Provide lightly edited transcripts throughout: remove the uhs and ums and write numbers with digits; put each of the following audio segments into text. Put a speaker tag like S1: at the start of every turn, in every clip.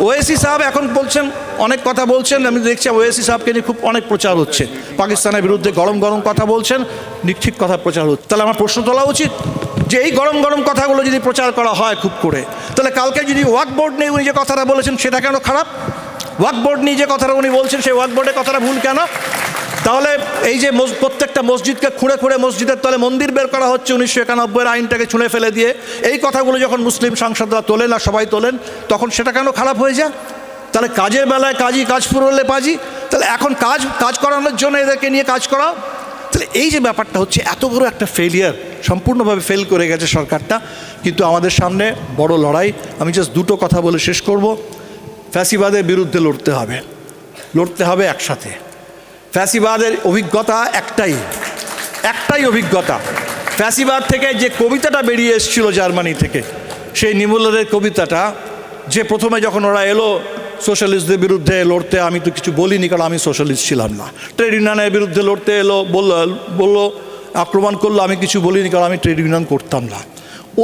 S1: ওয়েসি সাহেব এখন বলছেন, অনেক কথা বলছেন, আমি দেখছি ওয়েসি সাহেবকে নিয়ে খুব অনেক প্রচার হচ্ছে, পাকিস্তানের বিরুদ্ধে গরম গরম কথা বলছেন, ঠিক কথা প্রচার হচ্ছে। তাহলে আমার প্রশ্ন তোলা উচিত যে এই গরম গরম কথাগুলো যদি প্রচার করা হয় খুব করে, তাহলে কালকে যদি ওয়াকফ বোর্ড নিয়ে উনি যে কথাটা বলেছেন সেটা কেন খারাপ? ওয়াকফ বোর্ড নিয়ে যে কথাটা উনি বলছেন সেই ওয়াকফ বোর্ডের কথাটা ভুল কেন? তাহলে এই যে প্রত্যেকটা মসজিদকে খুঁড়ে খুঁড়ে মসজিদের তলে মন্দির বের করা হচ্ছে 1991 আইনটাকে ছুঁড়ে ফেলে দিয়ে, এই কথাগুলো যখন মুসলিম সাংসদরা তোলেন আর সবাই তোলেন, তখন সেটা কেন খারাপ হয়ে যায়? তাহলে কাজের বেলায় কাজই, কাজ ফুরলে পাজি। তাহলে এখন কাজ করানোর জন্য এদেরকে নিয়ে কাজ করা। তাহলে এই যে ব্যাপারটা হচ্ছে, এত বড় একটা ফেলিয়ার, সম্পূর্ণভাবে ফেল করে গেছে সরকারটা। কিন্তু আমাদের সামনে বড় লড়াই। আমি জাস্ট দুটো কথা বলে শেষ করব। ফ্যাসিবাদের বিরুদ্ধে লড়তে হবে একসাথে। ফ্যাসিবাদের অভিজ্ঞতা একটাই অভিজ্ঞতা। ফ্যাসিবাদ থেকে যে কবিতাটা বেরিয়ে এসেছিল জার্মানি থেকে, সেই নিমুলারের কবিতাটা, যে প্রথমে যখন ওরা এলো সোশ্যালিস্টদের বিরুদ্ধে লড়তে, আমি তো কিছু বলিনি কারণ আমি সোশ্যালিস্ট ছিলাম না। ট্রেড ইউনিয়নের বিরুদ্ধে লড়তে এলো, বললো আক্রমণ করলো, আমি কিছু বলিনি কারণ আমি ট্রেড ইউনিয়ন করতাম না।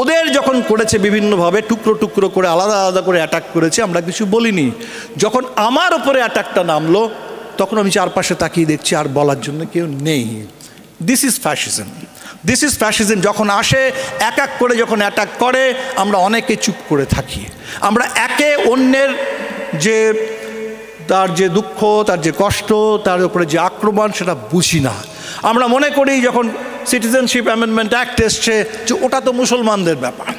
S1: ওদের যখন করেছে বিভিন্নভাবে টুকরো টুকরো করে আলাদা আলাদা করে অ্যাটাক করেছে, আমরা কিছু বলিনি। যখন আমার ওপরে অ্যাটাকটা নামলো, তখন আমি চারপাশে তাকিয়ে দেখছি আর বলার জন্য কেউ নেই। This is fascism. যখন আসে এক এক করে যখন অ্যাটাক করে, আমরা অনেকে চুপ করে থাকি। আমরা একে অন্যের যে তার যে দুঃখ, তার যে কষ্ট, তার উপরে যে আক্রমণ, সেটা বুঝি না। আমরা মনে করি যখন সিটিজেনশিপ অ্যামেন্ডমেন্ট অ্যাক্ট এসছে যে ওটা তো মুসলমানদের ব্যাপার,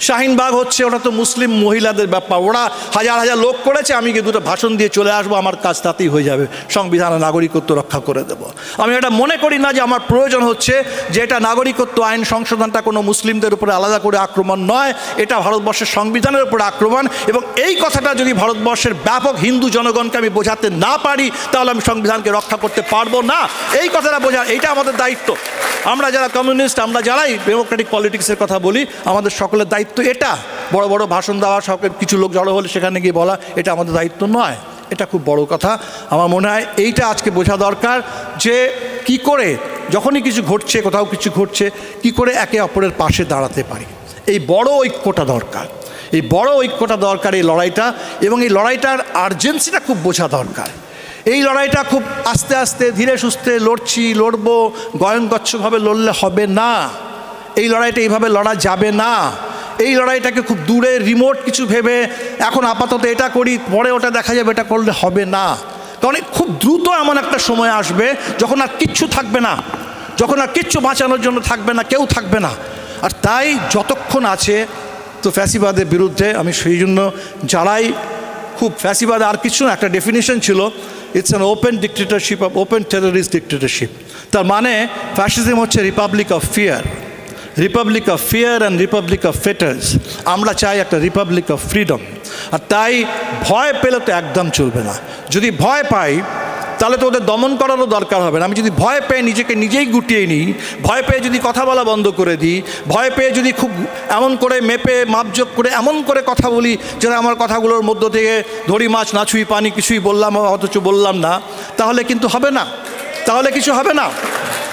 S1: শাহিনবাগ হচ্ছে ওটা তো মুসলিম মহিলাদের ব্যাপার, ওরা হাজার হাজার লোক করেছে, আমি গিয়ে দুটো ভাষণ দিয়ে চলে আসবো, আমার কাজ তাতেই হয়ে যাবে, সংবিধানে নাগরিকত্ব রক্ষা করে দেব। আমি এটা মনে করি না যে আমার প্রয়োজন হচ্ছে যে এটা নাগরিকত্ব আইন সংশোধনটা কোনো মুসলিমদের উপরে আলাদা করে আক্রমণ নয়, এটা ভারতবর্ষের সংবিধানের উপরে আক্রমণ। এবং এই কথাটা যদি ভারতবর্ষের ব্যাপক হিন্দু জনগণকে আমি বোঝাতে না পারি, তাহলে আমি সংবিধানকে রক্ষা করতে পারবো না। এই কথাটা বোঝা, এইটা আমাদের দায়িত্ব। আমরা যারা কমিউনিস্ট, আমরা যারাই ডেমোক্রেটিক পলিটিক্সের কথা বলি, আমাদের সকলের দায়িত্ব এটা। বড় বড় ভাষণ দেওয়া, সব কিছু লোক জড়ো হলে সেখানে গিয়ে বলা, এটা আমাদের দায়িত্ব নয়। এটা খুব বড় কথা। আমার মনে হয় এইটা আজকে বোঝা দরকার যে কি করে যখনই কিছু ঘটছে, কোথাও কিছু ঘটছে, কি করে একে অপরের পাশে দাঁড়াতে পারি। এই বড় ঐক্যটা দরকার, এই লড়াইটা। এবং এই লড়াইটার আর্জেন্সিটা খুব বোঝা দরকার। এই লড়াইটা খুব আস্তে আস্তে ধীরে সুস্থে লড়বো, গয়নগচ্ছভাবে লড়লে হবে না। এই লড়াইটা এইভাবে লড়া যাবে না। এই লড়াইটাকে খুব দূরে রিমোট কিছু ভেবে এখন আপাতত এটা করি, পরে ওটা দেখা যাবে, এটা করলে হবে না। কারণ খুব দ্রুত এমন একটা সময় আসবে যখন আর কিচ্ছু থাকবে না, যখন আর কিচ্ছু বাঁচানোর জন্য থাকবে না, কেউ থাকবে না। আর তাই যতক্ষণ আছে তো ফ্যাসিবাদের বিরুদ্ধে আমি সেই জন্য যারাই খুব ফ্যাসিবাদ আর কিছু না, একটা ডেফিনিশন ছিল, it's an open dictatorship of open terrorist dictatorship. তার মানে ফ্যাসিজম হচ্ছে republic of fear and republic of fetters. আমরা চাই একটা রিপাবলিক অফ ফ্রিডম। আর তাই ভয় পেলে তো একদম চলবে না। যদি ভয় পাই তাহলে তো ওদের দমন করারও দরকার হবে না। আমি যদি ভয় পেয়ে নিজেকে নিজেই গুটিয়ে নিই, ভয় পেয়ে যদি কথা বলা বন্ধ করে দিই, ভয় পেয়ে যদি খুব এমন করে মেপে মাপজোক করে এমন করে কথা বলি যেন আমার কথাগুলোর মধ্য থেকে ধরি মাছ না ছুঁই পানি কিছুই বললাম অথচ বললাম না, তাহলে কিন্তু হবে না, তাহলে কিছু হবে না।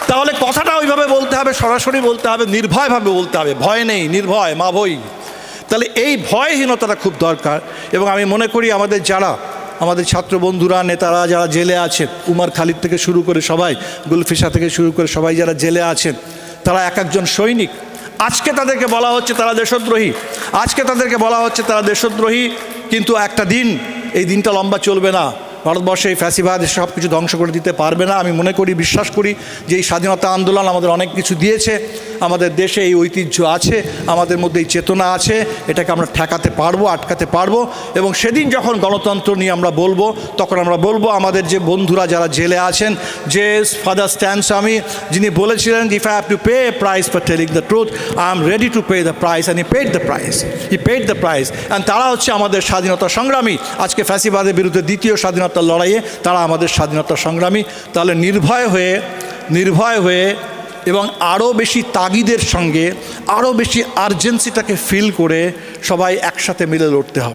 S1: তাহলে কথাটা ওইভাবে বলতে হবে, সরাসরি বলতে হবে, নির্ভয়ভাবে বলতে হবে, ভয় নেই, নির্ভয় মা ভই। তাহলে এই ভয়হীনতাটা খুব দরকার। এবং আমি মনে করি আমাদের ছাত্র বন্ধুরা, নেতারা যারা জেলে আছেন, উমার খালিদ থেকে শুরু করে সবাই, গুলফিসা থেকে শুরু করে সবাই যারা জেলে আছেন, তারা এক একজন সৈনিক। আজকে তাদেরকে বলা হচ্ছে তারা দেশদ্রোহী, কিন্তু একটা দিন, এই দিনটা লম্বা চলবে না। ভারতবর্ষে এই ফ্যাসিবাদ সব কিছু ধ্বংস করে দিতে পারবে না। আমি মনে করি, বিশ্বাস করি যে এই স্বাধীনতা আন্দোলন আমাদের অনেক কিছু দিয়েছে। আমাদের দেশে এই ঐতিহ্য আছে, আমাদের মধ্যে এই চেতনা আছে, এটাকে আমরা ঠেকাতে পারবো, আটকাতে পারবো। এবং সেদিন যখন গণতন্ত্র নিয়ে আমরা বলবো, তখন আমরা বলবো আমাদের যে বন্ধুরা যারা জেলে আছেন, যে ফাদার স্ট্যান স্বামী যিনি বলেছিলেন, if I have to pay a price for telling the truth, I am ready to pay the price, and he paid the price. And তারা হচ্ছে আমাদের স্বাধীনতা সংগ্রামী। আজকে ফ্যাসিবাদের বিরুদ্ধে দ্বিতীয় স্বাধীনতার লড়াইয়ে তারা আমাদের স্বাধীনতা সংগ্রামী। তাহলে নির্ভয় হয়ে এবং আরও বেশি তাগিদের সঙ্গে, আরও বেশি আর্জেন্সিটাকে ফিল করে সবাই একসাথে মিলে লড়তে হবে।